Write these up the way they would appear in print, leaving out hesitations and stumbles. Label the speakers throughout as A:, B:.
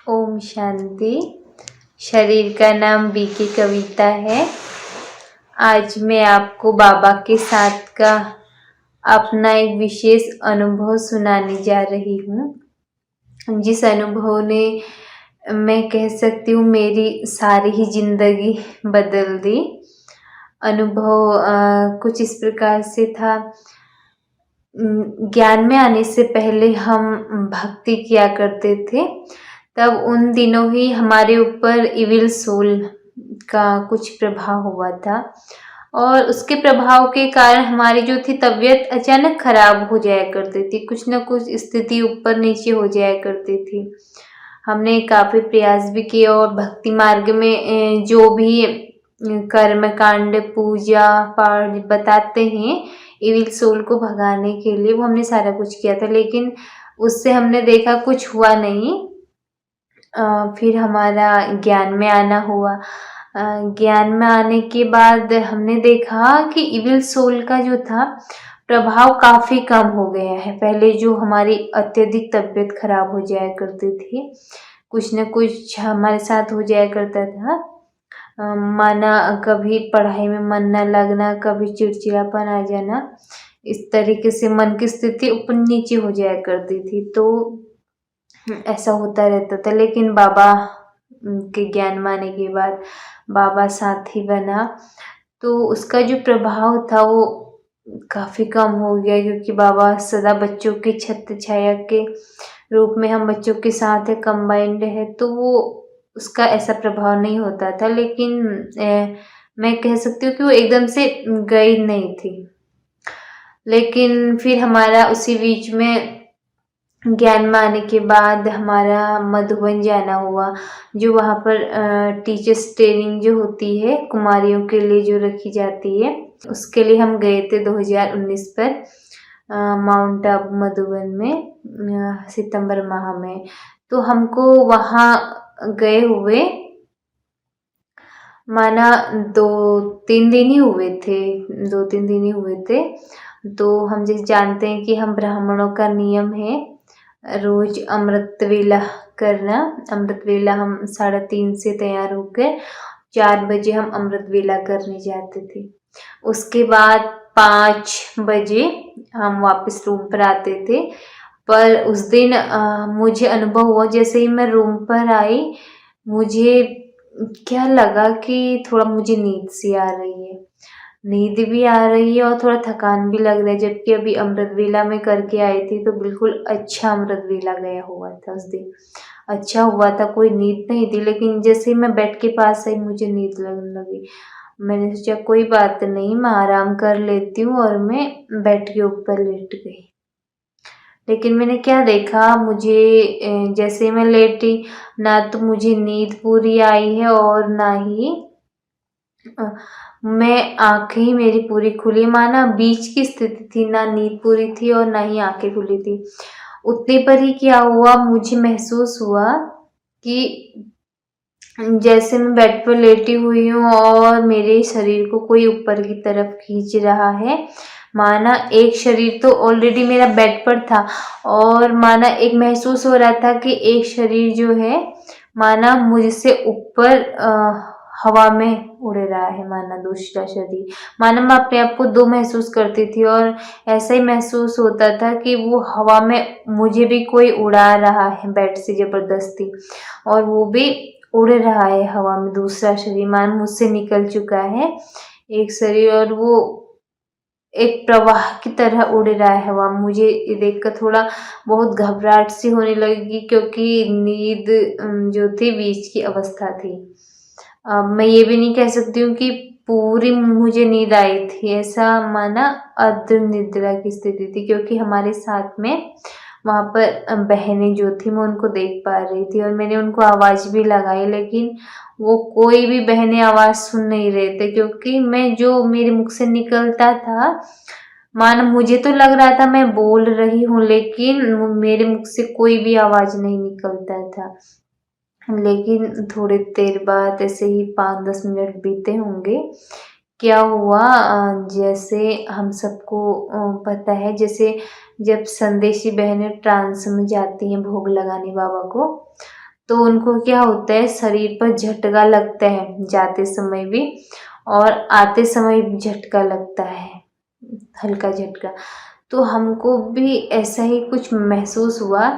A: ओम शांति। शरीर का नाम बीके कविता है। आज मैं आपको बाबा के साथ का अपना एक विशेष अनुभव सुनाने जा रही हूँ, जिस अनुभव ने मैं कह सकती हूँ मेरी सारी ही जिंदगी बदल दी। अनुभव कुछ इस प्रकार से था। ज्ञान में आने से पहले हम भक्ति किया करते थे, तब उन दिनों ही हमारे ऊपर इविल सोल का कुछ प्रभाव हुआ था और उसके प्रभाव के कारण हमारी जो थी तबीयत अचानक खराब हो जाया करती थी। कुछ न कुछ स्थिति ऊपर नीचे हो जाया करती थी। हमने काफ़ी प्रयास भी किए और भक्ति मार्ग में जो भी कर्म कांड पूजा पाठ बताते हैं इविल सोल को भगाने के लिए, वो हमने सारा कुछ किया था, लेकिन उससे हमने देखा कुछ हुआ नहीं। फिर हमारा ज्ञान में आना हुआ। ज्ञान में आने के बाद हमने देखा कि इविल सोल का जो था प्रभाव काफ़ी कम हो गया है। पहले जो हमारी अत्यधिक तबीयत खराब हो जाया करती थी, कुछ न कुछ हमारे साथ हो जाया करता था। माना कभी पढ़ाई में मन न लगना, कभी चिड़चिड़ापन आ जाना, इस तरीके से मन की स्थिति ऊपर नीचे हो जाया करती थी। तो ऐसा होता रहता था, लेकिन बाबा के ज्ञान में आने के बाद बाबा साथी बना तो उसका जो प्रभाव था वो काफ़ी कम हो गया, क्योंकि बाबा सदा बच्चों की छत्र छाया के रूप में हम बच्चों के साथ है, कंबाइंड है, तो वो उसका ऐसा प्रभाव नहीं होता था। लेकिन मैं कह सकती हूँ कि वो एकदम से गई नहीं थी। लेकिन फिर हमारा उसी बीच में ज्ञान में आने के बाद हमारा मधुबन जाना हुआ, जो वहाँ पर टीचर्स ट्रेनिंग जो होती है कुमारियों के लिए जो रखी जाती है, उसके लिए हम गए थे 2019 पर माउंट आबू मधुबन में सितंबर माह में। तो हमको वहाँ गए हुए माना 2-3 दिन ही हुए थे, 2-3 दिन ही हुए थे। तो हम जैसे जानते हैं कि हम ब्राह्मणों का नियम है रोज अमृत वेला करना। अमृत वेला हम 3:30 से तैयार होकर 4 बजे हम अमृत वेला करने जाते थे। उसके बाद 5 बजे हम वापस रूम पर आते थे। पर उस दिन मुझे अनुभव हुआ, जैसे ही मैं रूम पर आई मुझे क्या लगा कि थोड़ा मुझे नींद सी आ रही है, नींद भी आ रही है और थोड़ा थकान भी लग रहा है। जबकि अभी अमृत वेला में करके आई थी तो बिल्कुल अच्छा अमृत वेला गया हुआ था उस दिन, अच्छा हुआ था, कोई नींद नहीं थी। लेकिन जैसे ही मैं बेड के पास आई मुझे नींद लगने लगी। मैंने सोचा कोई बात नहीं, मैं आराम कर लेती हूँ, और मैं बेड के ऊपर लेट गई। लेकिन मैंने क्या देखा, मुझे जैसे मैं लेटी ना तो मुझे नींद पूरी आई है और ना ही मैं आंखें ही मेरी पूरी खुली, माना बीच की स्थिति थी, ना नींद पूरी थी और ना ही आंखें खुली थी। उतने पर ही क्या हुआ, मुझे महसूस हुआ कि जैसे मैं बेड पर लेटी हुई हूँ और मेरे शरीर को कोई ऊपर की तरफ खींच रहा है। माना एक शरीर तो ऑलरेडी मेरा बेड पर था और माना एक महसूस हो रहा था कि एक शरीर जो है माना मुझसे ऊपर हवा में उड़ रहा है, माना दूसरा शरीर। माना मैं अपने आप को 2 महसूस करती थी और ऐसा ही महसूस होता था कि वो हवा में मुझे भी कोई उड़ा रहा है बेड से ज़बरदस्ती, और वो भी उड़ रहा है हवा में। दूसरा शरीर मानो मुझसे निकल चुका है एक शरीर और वो एक प्रवाह की तरह उड़ रहा है हवा। मुझे देखकर थोड़ा बहुत घबराहट सी होने लगी, क्योंकि नींद जो थी बीच की अवस्था थी। मैं ये भी नहीं कह सकती हूँ कि पूरी मुझे नींद आई थी, ऐसा माना अर्ध निद्रा की स्थिति थी, क्योंकि हमारे साथ में वहाँ पर बहनें जो थी मैं उनको देख पा रही थी और मैंने उनको आवाज़ भी लगाई, लेकिन वो कोई भी बहनें आवाज़ सुन नहीं रहे थे, क्योंकि मैं जो मेरे मुख से निकलता था मानो मुझे तो लग रहा था मैं बोल रही हूँ, लेकिन मेरे मुख से कोई भी आवाज़ नहीं निकलता था। लेकिन थोड़ी देर बाद ऐसे ही 5-10 मिनट बीते होंगे, क्या हुआ जैसे हम सबको पता है, जैसे जब संदेशी बहनें ट्रांस में जाती हैं भोग लगाने बाबा को, तो उनको क्या होता है, शरीर पर झटका लगता है जाते समय भी और आते समय भी झटका लगता है, हल्का झटका। तो हमको भी ऐसा ही कुछ महसूस हुआ।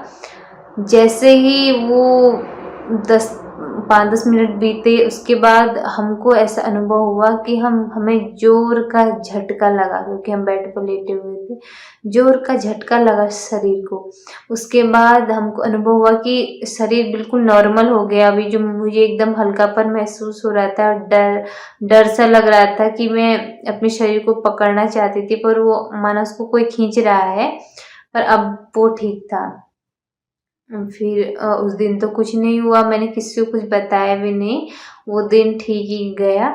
A: जैसे ही वो 5-10 मिनट बीते, उसके बाद हमको ऐसा अनुभव हुआ कि हमें ज़ोर का झटका लगा, क्योंकि हम बेड पर लेटे हुए थे। ज़ोर का झटका लगा शरीर को। उसके बाद हमको अनुभव हुआ कि शरीर बिल्कुल नॉर्मल हो गया। अभी जो मुझे एकदम हल्कापन महसूस हो रहा था, डर सा लग रहा था कि मैं अपने शरीर को पकड़ना चाहती थी, पर वो मानो उसको कोई खींच रहा है, पर अब वो ठीक था। फिर उस दिन तो कुछ नहीं हुआ, मैंने किसी को कुछ बताया भी नहीं, वो दिन ठीक ही गया।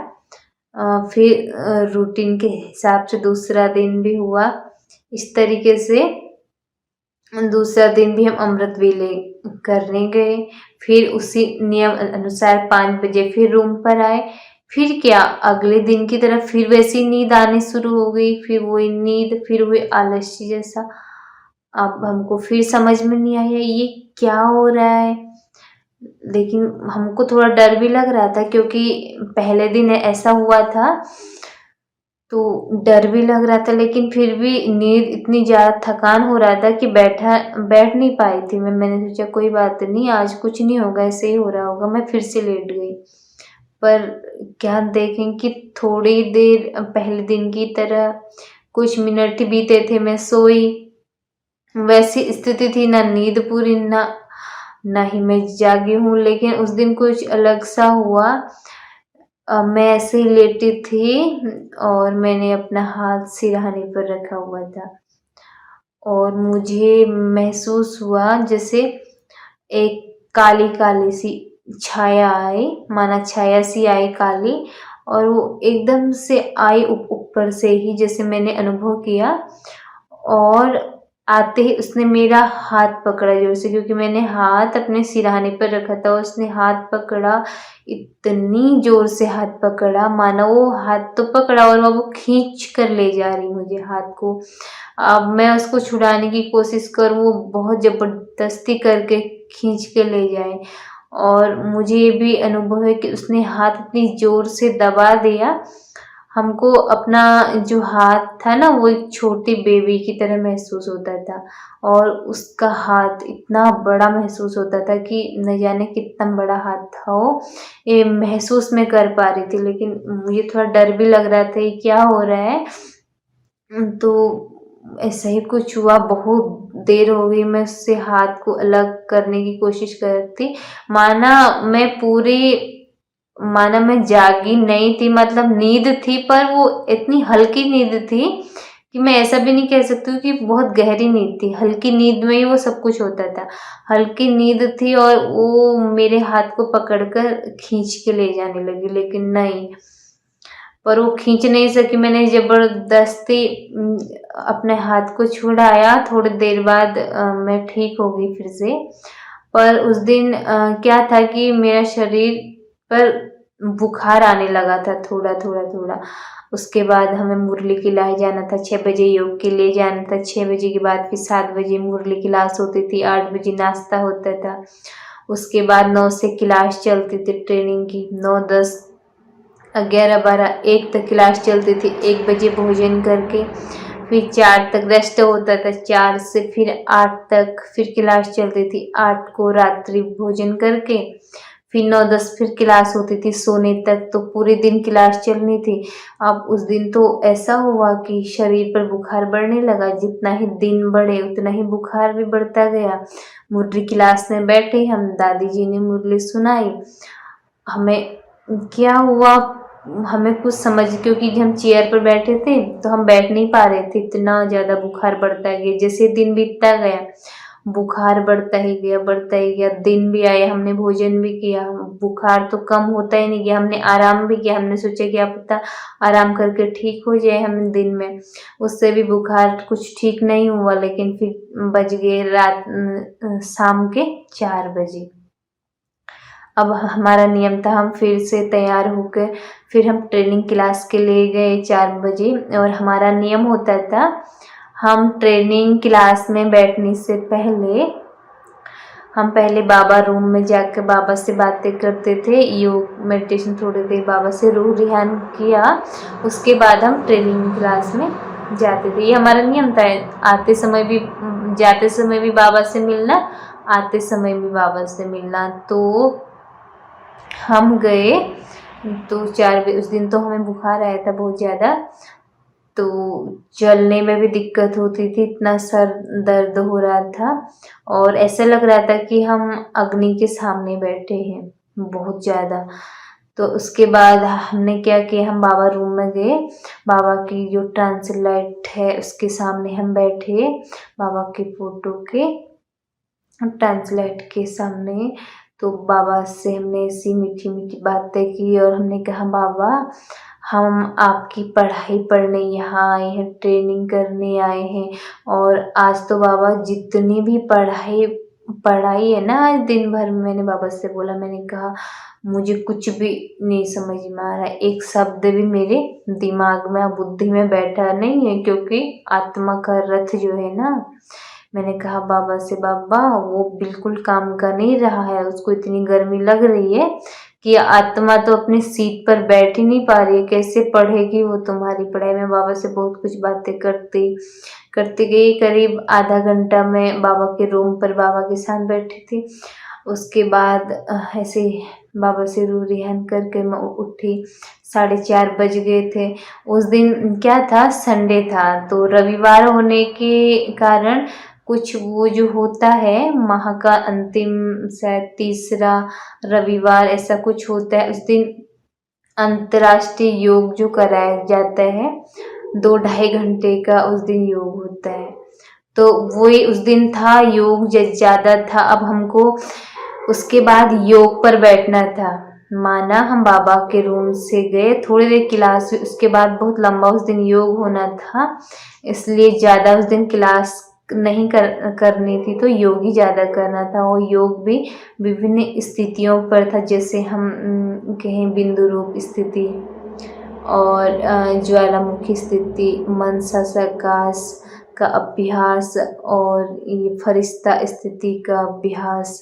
A: फिर रूटीन के हिसाब से दूसरा दिन भी हुआ। इस तरीके से दूसरा दिन भी हम अमृत वेले करने गए। फिर उसी नियम अनुसार 5 बजे फिर रूम पर आए। फिर क्या, अगले दिन की तरह फिर वैसी नींद आनी शुरू हो गई। फिर वही नींद, फिर वही आलस्य जैसा। अब हमको फिर समझ में नहीं आया ये क्या हो रहा है। लेकिन हमको थोड़ा डर भी लग रहा था, क्योंकि पहले दिन ऐसा हुआ था, तो डर भी लग रहा था। लेकिन फिर भी नींद, इतनी ज़्यादा थकान हो रहा था कि बैठ नहीं पाई थी मैं। मैंने सोचा कोई बात नहीं, आज कुछ नहीं होगा, ऐसे ही हो रहा होगा। मैं फिर से लेट गई। पर क्या देखें कि थोड़ी देर पहले दिन की तरह कुछ मिनट ही बीते थे, मैं सोई। वैसी स्थिति थी, ना नींद पूरी, ना ही मैं जागी हूँ। लेकिन उस दिन कुछ अलग सा हुआ। मैं ऐसे ही लेटी थी और मैंने अपना हाथ सिरहाने पर रखा हुआ था और मुझे महसूस हुआ जैसे एक काली-काली सी छाया आई, माना छाया सी आई काली, और वो एकदम से आई ऊपर से ही, जैसे मैंने अनुभव किया। और आते ही उसने मेरा हाथ पकड़ा ज़ोर से, क्योंकि मैंने हाथ अपने सिरहाने पर रखा था और उसने हाथ पकड़ा, इतनी ज़ोर से हाथ पकड़ा, मानो वो हाथ तो पकड़ा और वो खींच कर ले जा रही मुझे हाथ को। अब मैं उसको छुड़ाने की कोशिश करूँ, वो बहुत ज़बरदस्ती करके खींच के ले जाए। और मुझे ये भी अनुभव है कि उसने हाथ इतनी ज़ोर से दबा दिया, हमको अपना जो हाथ था ना, वो एक छोटी बेबी की तरह महसूस होता था और उसका हाथ इतना बड़ा महसूस होता था कि न जाने कितना बड़ा हाथ था वो, ये महसूस मैं कर पा रही थी। लेकिन मुझे थोड़ा डर भी लग रहा था, ये क्या हो रहा है? तो ऐसा ही कुछ हुआ, बहुत देर हो गई, मैं उससे हाथ को अलग करने की कोशिश कर रही थी। माना माना मैं जागी नहीं थी, मतलब नींद थी, पर वो इतनी हल्की नींद थी कि मैं ऐसा भी नहीं कह सकती हूँ कि बहुत गहरी नींद थी। हल्की नींद में ही वो सब कुछ होता था। हल्की नींद थी और वो मेरे हाथ को पकड़कर खींच के ले जाने लगी, लेकिन नहीं, पर वो खींच नहीं सकी। मैंने ज़बरदस्ती अपने हाथ को छुड़ाया। थोड़ी देर बाद मैं ठीक हो गई फिर से। पर उस दिन क्या था कि मेरा शरीर पर बुखार आने लगा था थोड़ा। उसके बाद हमें मुरली क्लास जाना था, 6 बजे योग के लिए जाना था। 6 बजे के बाद फिर 7 बजे मुरली क्लास होती थी, 8 बजे नाश्ता होता था। उसके बाद 9 से क्लास चलती थी ट्रेनिंग की, 9, 10, 11, 12, 1 तक क्लास चलती थी। 1 बजे भोजन करके फिर 4 तक रेस्ट होता था। 4 से फिर 8 तक फिर क्लास चलती थी। 8 को रात्रि भोजन करके फिर 9, 10 फिर क्लास होती थी सोने तक। तो पूरे दिन क्लास चलनी थी। अब उस दिन तो ऐसा हुआ कि शरीर पर बुखार बढ़ने लगा। जितना ही दिन बढ़े उतना ही बुखार भी बढ़ता गया। मुरली क्लास में बैठे हम, दादी जी ने मुरली सुनाई। हमें क्या हुआ, हमें कुछ समझ, क्योंकि हम चेयर पर बैठे थे तो हम बैठ नहीं पा रहे थे, इतना ज़्यादा बुखार बढ़ता गया। जैसे दिन बीतता गया बुखार बढ़ता ही गया। दिन भी आए, हमने भोजन भी किया, बुखार तो कम होता ही नहीं गया। हमने आराम भी किया, हमने सोचा क्या पता आराम करके ठीक हो जाए हम दिन में। उससे भी बुखार कुछ ठीक नहीं हुआ। लेकिन फिर बज गए शाम के 4 बजे। अब हमारा नियम था, हम फिर से तैयार होकर फिर हम ट्रेनिंग क्लास के लिए गए 4 बजे। और हमारा नियम होता था, हम ट्रेनिंग क्लास में बैठने से पहले हम पहले बाबा रूम में जाकर बाबा से बातें करते थे, योग मेडिटेशन थोड़ी देर बाबा से रूह रिहान किया, उसके बाद हम ट्रेनिंग क्लास में जाते थे। ये हमारा नियम था, आते समय भी जाते समय भी बाबा से मिलना, आते समय भी बाबा से मिलना। तो हम गए तो 4 बजे, उस दिन तो हमें बुखार आया था बहुत ज़्यादा, तो चलने में भी दिक्कत होती थी, इतना सर दर्द हो रहा था और ऐसा लग रहा था कि हम अग्नि के सामने बैठे हैं बहुत ज़्यादा। तो उसके बाद हमने क्या किया, हम बाबा रूम में गए, बाबा की जो ट्रांसलाइट है उसके सामने हम बैठे, बाबा की फ़ोटो के ट्रांसलाइट के सामने। तो बाबा से हमने ऐसी मीठी मीठी बातें की और हमने कहा, बाबा हम आपकी पढ़ाई पढ़ने यहाँ आए हैं, ट्रेनिंग करने आए हैं, और आज तो बाबा जितनी भी पढ़ाई है ना आज दिन भर में, मैंने बाबा से बोला, मैंने कहा मुझे कुछ भी नहीं समझ में आ रहा है, एक शब्द भी मेरे दिमाग में बुद्धि में बैठा नहीं है, क्योंकि आत्मा का रथ जो है ना, मैंने कहा बाबा से, बाबा वो बिल्कुल काम का नहीं रहा है, उसको इतनी गर्मी लग रही है कि आत्मा तो अपनी सीट पर बैठ ही नहीं पा रही है, कैसे पढ़ेगी वो तुम्हारी पढ़ाई। में बाबा से बहुत कुछ बातें करती गई, करीब आधा घंटा मैं बाबा के रूम पर बाबा के साथ बैठी थी। उसके बाद ऐसे बाबा से रूह रिहान करके मैं उठी, 4:30 बज गए थे। उस दिन क्या था, संडे था, तो रविवार होने के कारण कुछ वो जो होता है माह का अंतिम शायद तीसरा रविवार ऐसा कुछ होता है, उस दिन अंतर्राष्ट्रीय योग जो कराया जाता है, 2-2.5 घंटे का उस दिन योग होता है। तो वही उस दिन था, योग ज़्यादा था। अब हमको उसके बाद योग पर बैठना था। माना हम बाबा के रूम से गए, थोड़ी देर क्लास हुई, उसके बाद बहुत लंबा उस दिन योग होना था, इसलिए ज़्यादा उस दिन क्लास नहीं करनी थी, तो योग ही ज़्यादा करना था। और योग भी विभिन्न स्थितियों पर था, जैसे हम कहें बिंदु रूप स्थिति और ज्वालामुखी स्थिति, मनसाकाश का अभ्यास और ये फरिश्ता स्थिति का अभ्यास,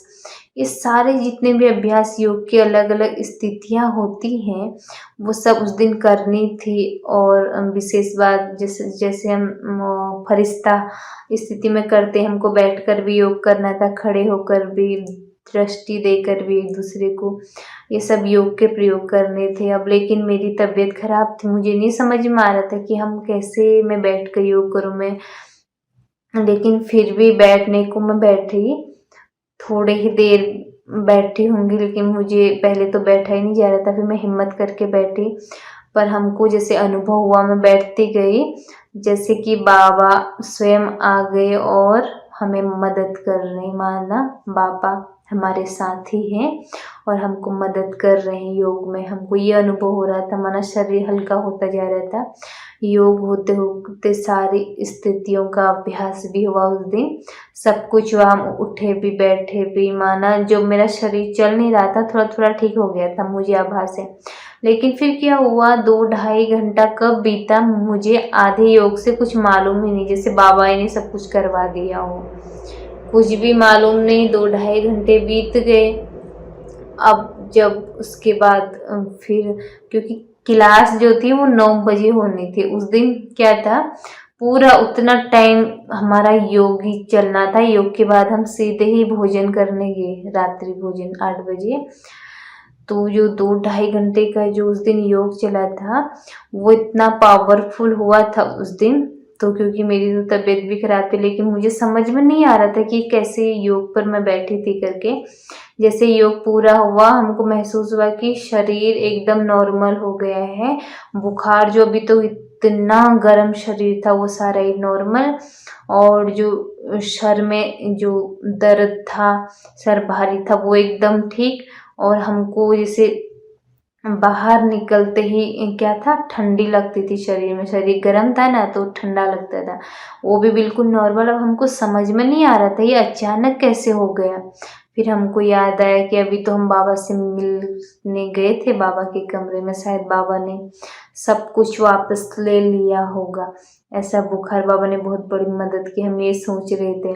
A: ये सारे जितने भी अभ्यास योग की अलग अलग स्थितियाँ होती हैं, वो सब उस दिन करनी थी। और विशेष बात, जैसे हम फरिश्ता स्थिति में करते, हमको बैठकर भी योग करना था, खड़े होकर भी, दृष्टि देकर भी एक दूसरे को, ये सब योग के प्रयोग करने थे। अब लेकिन मेरी तबीयत खराब थी, मुझे नहीं समझ में आ रहा था कि हम कैसे मैं बैठ कर योग करूँ मैं, लेकिन फिर भी बैठने को मैं बैठी, थोड़ी ही देर बैठी होंगी, लेकिन मुझे पहले तो बैठा ही नहीं जा रहा था, फिर मैं हिम्मत करके बैठी। पर हमको जैसे अनुभव हुआ, मैं बैठती गई, जैसे कि बाबा स्वयं आ गए और हमें मदद कर रहे, माना बाबा हमारे साथ ही हैं और हमको मदद कर रहे हैं योग में। हमको ये अनुभव हो रहा था, माना शरीर हल्का होता जा रहा था। योग होते होते सारी स्थितियों का अभ्यास भी हुआ उस दिन, सब कुछ हुआ, हम उठे भी बैठे भी, माना जो मेरा शरीर चल नहीं रहा था, थोड़ा थोड़ा ठीक हो गया था मुझे आभास है। लेकिन फिर क्या हुआ, 2-2.5 घंटा कब बीता मुझे आधे योग से कुछ मालूम ही नहीं, जैसे बाबा ने सब कुछ करवा दिया हो, कुछ भी मालूम नहीं। 2-2.5 घंटे बीत गए। अब जब उसके बाद फिर, क्योंकि क्लास जो थी वो 9 बजे होनी थी, उस दिन क्या था, पूरा उतना टाइम हमारा योग ही चलना था। योग के बाद हम सीधे ही भोजन करने गए, रात्रि भोजन 8 बजे। तो जो 2-2.5 घंटे का जो उस दिन योग चला था, वो इतना पावरफुल हुआ था उस दिन। तो क्योंकि मेरी तो तबीयत भी खराब थी, लेकिन मुझे समझ में नहीं आ रहा था कि कैसे योग पर मैं बैठी थी करके। जैसे योग पूरा हुआ, हमको महसूस हुआ कि शरीर एकदम नॉर्मल हो गया है, बुखार जो अभी तो इतना गर्म शरीर था वो सारा ही नॉर्मल, और जो सर में जो दर्द था, सर भारी था, वो एकदम ठीक। और हमको जैसे बाहर निकलते ही क्या था, ठंडी लगती थी शरीर में, शरीर गर्म था ना तो ठंडा लगता था, वो भी बिल्कुल नॉर्मल। अब हमको समझ में नहीं आ रहा था ये अचानक कैसे हो गया। फिर हमको याद आया कि अभी तो हम बाबा से मिलने गए थे, बाबा के कमरे में, शायद बाबा ने सब कुछ वापस ले लिया होगा, ऐसा बुखार। बाबा ने बहुत बड़ी मदद की, हम ये सोच रहे थे।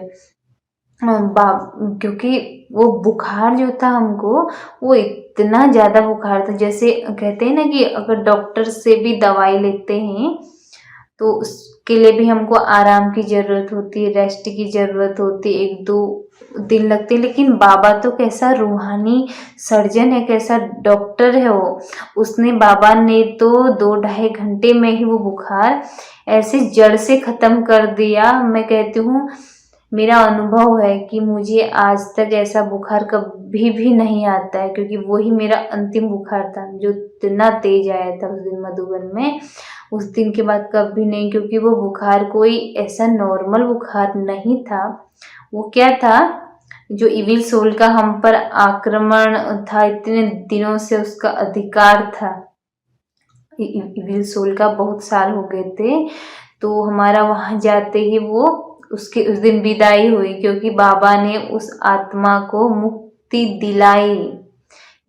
A: क्योंकि वो बुखार जो था हमको, वो इतना ज़्यादा बुखार था, जैसे कहते हैं ना कि अगर डॉक्टर से भी दवाई लेते हैं तो उसके लिए भी हमको आराम की ज़रूरत होती है, रेस्ट की ज़रूरत होती है, 1-2 दिन लगते हैं। लेकिन बाबा तो कैसा रूहानी सर्जन है, कैसा डॉक्टर है वो। बाबा ने तो 2 ढाई घंटे में ही वो बुखार ऐसे जड़ से ख़त्म कर दिया। मैं कहती हूँ, मेरा अनुभव है कि मुझे आज तक ऐसा बुखार कभी भी नहीं आता है, क्योंकि वो ही मेरा अंतिम बुखार था जो इतना तेज आया था उस दिन मधुबन में। उस दिन के बाद कभी नहीं, क्योंकि वो बुखार कोई ऐसा नॉर्मल बुखार नहीं था। वो क्या था, जो इविल सोल का हम पर आक्रमण था, इतने दिनों से उसका अधिकार था। इविल सोल का बहुत साल हो गए थे, तो हमारा वहाँ जाते ही वो उसकी उस दिन विदाई हुई, क्योंकि बाबा ने उस आत्मा को मुक्ति दिलाई।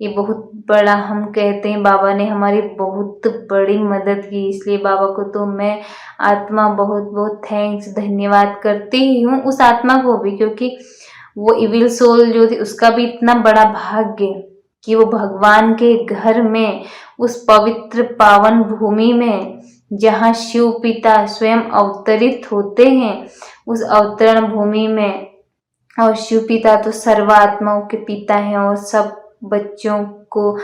A: ये बहुत बड़ा, हम कहते हैं बाबा ने हमारी बहुत बड़ी मदद की, इसलिए बाबा को तो मैं आत्मा बहुत बहुत थैंक्स, धन्यवाद करती ही हूँ उस आत्मा को भी, क्योंकि वो इविल सोल जो थी उसका भी इतना बड़ा भाग्य कि वो भगवान के घर में, उस पवित्र पावन भूमि में जहाँ शिव पिता स्वयं अवतरित होते हैं, उस अवतरण भूमि में। और शिव पिता तो सर्वात्माओं के पिता हैं और सब बच्चों को,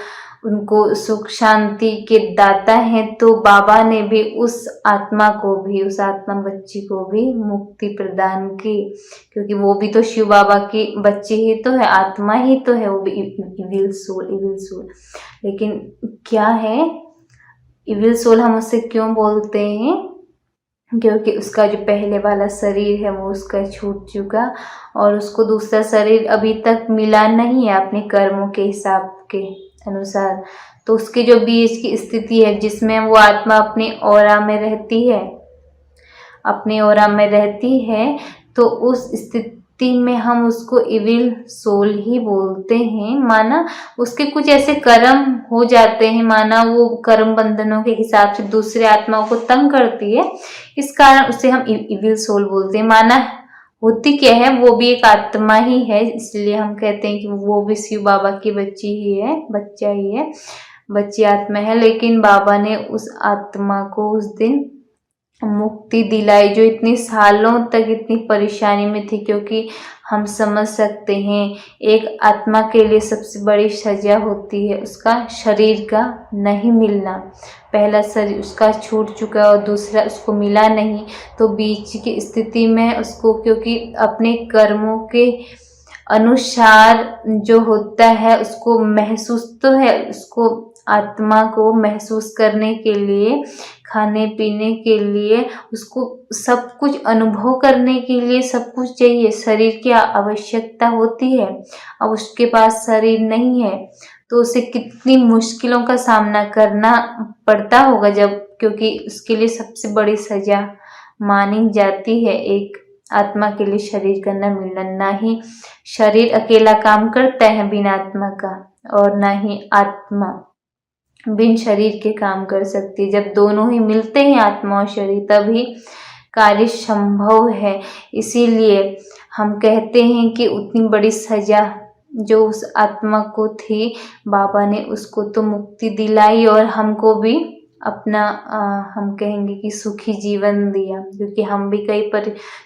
A: उनको सुख शांति के दाता हैं। तो बाबा ने भी उस आत्मा को भी, उस आत्मा बच्ची को भी मुक्ति प्रदान की, क्योंकि वो भी तो शिव बाबा की बच्ची ही तो है, आत्मा ही तो है, वो भी इविल सोल। लेकिन क्या है, इविल सोल हम उसे क्यों बोलते हैं, क्योंकि उसका जो पहले वाला शरीर है वो उसका छूट चुका, और उसको दूसरा शरीर अभी तक मिला नहीं है अपने कर्मों के हिसाब के अनुसार। तो उसके जो बीच की स्थिति है जिसमें वो आत्मा अपनी ऑरा में रहती है, तो उस स्थिति में हम उसको इविल सोल ही बोलते हैं। माना उसके कुछ ऐसे कर्म हो जाते हैं, माना वो कर्म बंधनों के हिसाब से दूसरे आत्माओं को तंग करती है, इस कारण उसे हम इविल सोल बोलते हैं। माना होती क्या है, वो भी एक आत्मा ही है, इसलिए हम कहते हैं कि वो भी शिव बाबा की बच्ची ही है, बच्चा ही है, बच्ची आत्मा है। लेकिन बाबा ने उस आत्मा को उस दिन मुक्ति दिलाई, जो इतनी सालों तक इतनी परेशानी में थी। क्योंकि हम समझ सकते हैं, एक आत्मा के लिए सबसे बड़ी सजा होती है उसका शरीर का नहीं मिलना। पहला शरीर उसका छूट चुका और दूसरा उसको मिला नहीं, तो बीच की स्थिति में उसको, क्योंकि अपने कर्मों के अनुसार जो होता है उसको महसूस तो है, उसको आत्मा को महसूस करने के लिए, खाने पीने के लिए, उसको सब कुछ अनुभव करने के लिए सब कुछ चाहिए, शरीर की आवश्यकता होती है। अब उसके पास शरीर नहीं है तो उसे कितनी मुश्किलों का सामना करना पड़ता होगा, जब, क्योंकि उसके लिए सबसे बड़ी सजा मानी जाती है एक आत्मा के लिए शरीर का न मिलना। ना ही शरीर अकेला काम करता है बिना आत्मा का, और ना ही आत्मा बिन शरीर के काम कर सकती है। जब दोनों ही मिलते हैं, आत्मा और शरीर, तभी कार्य संभव है। इसीलिए हम कहते हैं कि उतनी बड़ी सजा जो उस आत्मा को थी, बाबा ने उसको तो मुक्ति दिलाई और हमको भी अपना हम कहेंगे कि सुखी जीवन दिया। क्योंकि हम भी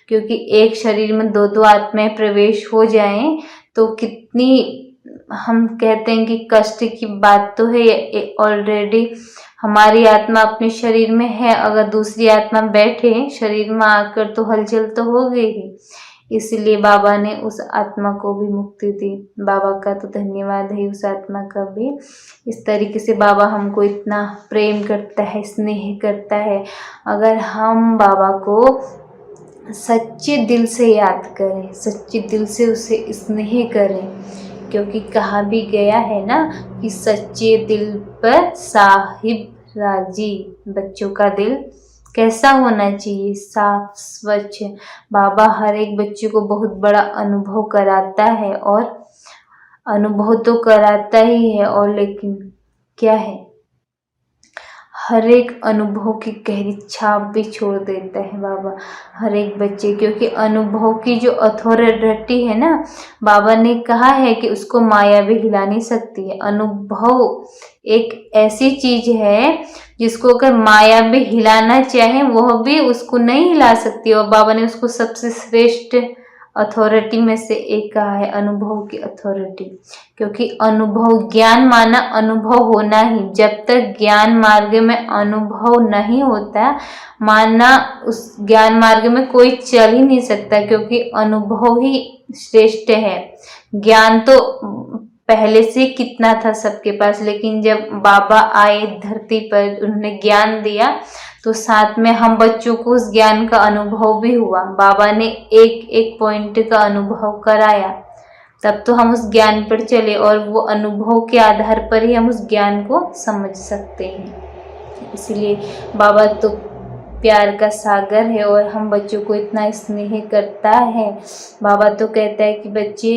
A: क्योंकि एक शरीर में 2-2 आत्माएं प्रवेश हो जाएं तो कितनी, हम कहते हैं कि कष्ट की बात तो है। ऑलरेडी हमारी आत्मा अपने शरीर में है, अगर दूसरी आत्मा बैठे शरीर में आकर तो हलचल तो हो गई ही। इसलिए बाबा ने उस आत्मा को भी मुक्ति दी। बाबा का तो धन्यवाद है उस आत्मा का भी। इस तरीके से बाबा हमको इतना प्रेम करता है, स्नेह करता है। अगर हम बाबा को सच्चे दिल से याद करें, सच्चे दिल से उसे स्नेह करें, क्योंकि कहा भी गया है ना कि सच्चे दिल पर साहिब राजी। बच्चों का दिल कैसा होना चाहिए, साफ स्वच्छ। बाबा हर एक बच्चे को बहुत बड़ा अनुभव कराता है, और अनुभव तो कराता ही है, और लेकिन क्या है, हर एक अनुभव की गहरी छाप भी छोड़ देता है बाबा हर एक बच्चे, क्योंकि अनुभव की जो अथॉरिटी है ना, बाबा ने कहा है कि उसको माया भी हिला नहीं सकती है। अनुभव एक ऐसी चीज है जिसको अगर माया भी हिलाना चाहे वह भी उसको नहीं हिला सकती, और बाबा ने उसको सबसे श्रेष्ठ अथॉरिटी में से एक कहा है, अनुभव की अथॉरिटी। क्योंकि अनुभव, ज्ञान माना अनुभव होना ही, जब तक ज्ञान मार्ग में अनुभव नहीं होता माना उस ज्ञान मार्ग में कोई चल ही नहीं सकता, क्योंकि अनुभव ही श्रेष्ठ है। ज्ञान तो पहले से कितना था सबके पास, लेकिन जब बाबा आए धरती पर, उन्होंने ज्ञान दिया, तो साथ में हम बच्चों को उस ज्ञान का अनुभव भी हुआ। बाबा ने एक एक पॉइंट का अनुभव कराया, तब तो हम उस ज्ञान पर चले, और वो अनुभव के आधार पर ही हम उस ज्ञान को समझ सकते हैं। इसलिए बाबा तो प्यार का सागर है और हम बच्चों को इतना स्नेह करता है। बाबा तो कहता है कि बच्चे,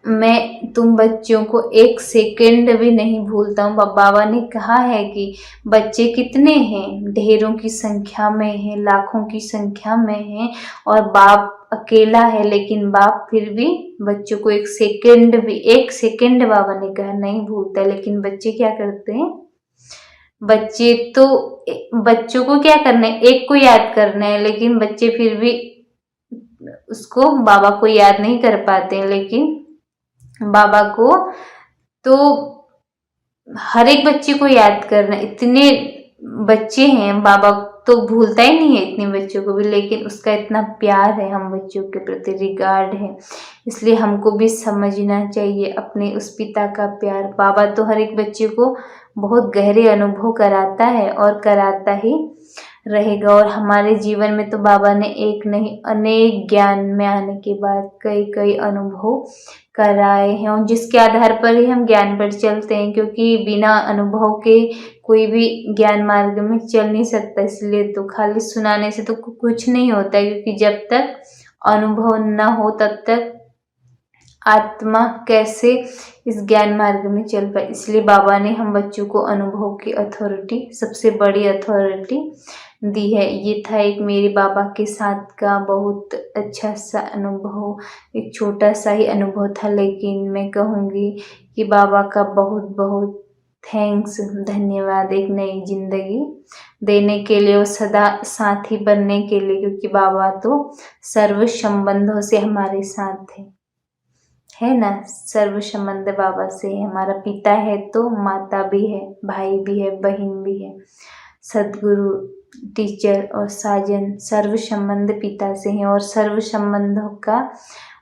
A: मैं तुम बच्चों को एक सेकंड भी नहीं भूलता हूँ। बाबा ने कहा है कि बच्चे कितने हैं, ढेरों की संख्या में हैं, लाखों की संख्या में हैं, और बाप अकेला है, लेकिन बाप फिर भी बच्चों को एक सेकंड बाबा ने कहा नहीं भूलता। लेकिन बच्चे क्या करते हैं, बच्चे तो, बच्चों को क्या करना है, एक को याद करना है, लेकिन बच्चे फिर भी उसको, बाबा को याद नहीं कर पाते हैं। लेकिन बाबा को तो हर एक बच्चे को याद करना, इतने बच्चे हैं, बाबा तो भूलता ही नहीं है इतने बच्चों को भी, लेकिन उसका इतना प्यार है हम बच्चों के प्रति, रिगार्ड है। इसलिए हमको भी समझना चाहिए अपने उस पिता का प्यार। बाबा तो हर एक बच्चे को बहुत गहरे अनुभव कराता है और कराता ही रहेगा। और हमारे जीवन में तो बाबा ने एक नहीं अनेक ज्ञान में आने के बाद कई कई अनुभव कराए हैं, और जिसके आधार पर ही हम ज्ञान पर चलते हैं, क्योंकि बिना अनुभव के कोई भी ज्ञान मार्ग में चल नहीं सकता। इसलिए तो खाली सुनाने से तो कुछ नहीं होता है, क्योंकि जब तक अनुभव न हो तब तक आत्मा कैसे इस ज्ञान मार्ग में चल पाए। इसलिए बाबा ने हम बच्चों को अनुभव की अथॉरिटी, सबसे बड़ी अथॉरिटी दी है। ये था एक मेरे बाबा के साथ का बहुत अच्छा सा अनुभव, एक छोटा सा ही अनुभव था, लेकिन मैं कहूँगी कि बाबा का बहुत बहुत थैंक्स, धन्यवाद, एक नई जिंदगी देने के लिए और सदा साथी बनने के लिए, क्योंकि बाबा तो सर्व संबंधों से हमारे साथ है ना। सर्व संबंध बाबा से है, हमारा पिता है तो माता भी है, भाई भी है, बहन भी है, सदगुरु, टीचर और साजन, सर्व संबंध पिता से हैं। और सर्व संबंधों का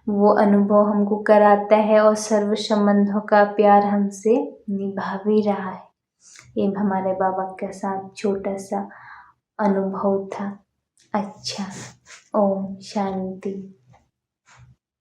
A: वो अनुभव हमको कराता है, और सर्व संबंधों का प्यार हमसे निभा भी रहा है। ये हमारे बाबा के साथ छोटा सा अनुभव था। अच्छा, ओम शांति।